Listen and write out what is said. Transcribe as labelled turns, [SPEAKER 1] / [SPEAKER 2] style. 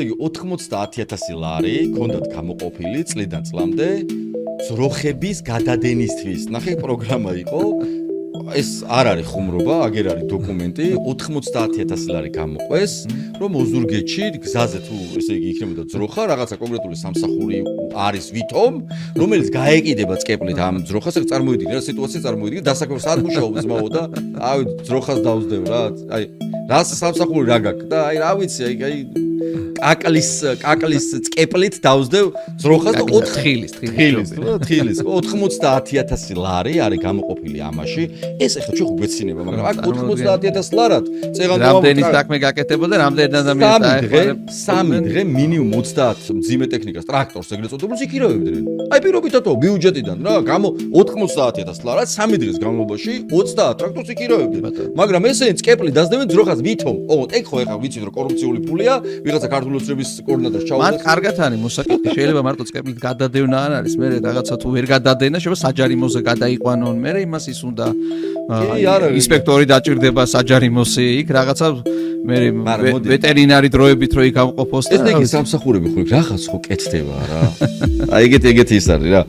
[SPEAKER 1] ესე იგი 90,000 ლარი ქონდათ გამოყოფილი წლიდან წლამდე ძროხების გადადენისთვის. ნახე პროგრამა იყო. ეს არ არის ხუმრობა, აგერ არის დოკუმენტი, 90,000 ლარი გამოყვეს, რომ ოზურგეთში გზაზე თუ ესე იგი იქნებოდა ძროხა, რაღაცა კონკრეტული სამსახური არის ვითომ, რომელიც გაეკიდება წკეპლით ამ ძროხას, ეგ წარმოიდგინე რა სიტუაცია წარმოიდგინე, დასაქმებად სად მუშაობს ძმაო და აი ძროხას დავსდევ რა, აი რა სამსახური რა გაქვს და აი რა ვიცი, აი კაკლის წკეპლით დავსდევ ძროხას და 90,000 ლარი არის გამოყოფილი ამაში. ეს ახლა ჩვენ გვეცინება, მაგრამ აქ 90,000 ლარად წეღან
[SPEAKER 2] რამდენი საქმე გაკეთებოდა, რამდენი ადამიანს
[SPEAKER 1] დაეხმარა? 3 დღე მინიმუმ 30 მძიმე ტექნიკას ტრაქტორს ეგრეთ წოდებულს იქირავებდნენ. აი პირობითათო ბიუჯეტიდან რა, გამო 90,000 ლარად 3 დღის განმავლობაში 30 ტრაქტორს იქირავებდნენ. მაგრამ ესენი წკეპლი დასდევენ ძროხას ვითომ? ოღონდ ეგ ხო ახლა ვიცით რომ კორუფციული ფულია, ვიღაცა ქართული ოცნების კოორდინატორს ჩაუდგა.
[SPEAKER 2] მან კარგად არის მოსაკითხი, შეიძლება მარტო წკეპლით გადადევნა არ არის, მე რაღაცა თუ ვერ გადადენა, შეიძლება საჯარიმოზე გადაიყვანონ, მე იმას ის უნდა ინსპექტორი დაჭირდება საჯარიმოზე იქ რაღაცა მე ვეტერინარი დროებით რო იქ ამყოფოს და
[SPEAKER 1] ეს იგი სამსახურები ხო იქ რაღაც ხო კეთდება რა. აი ეგეთი ის არის რა.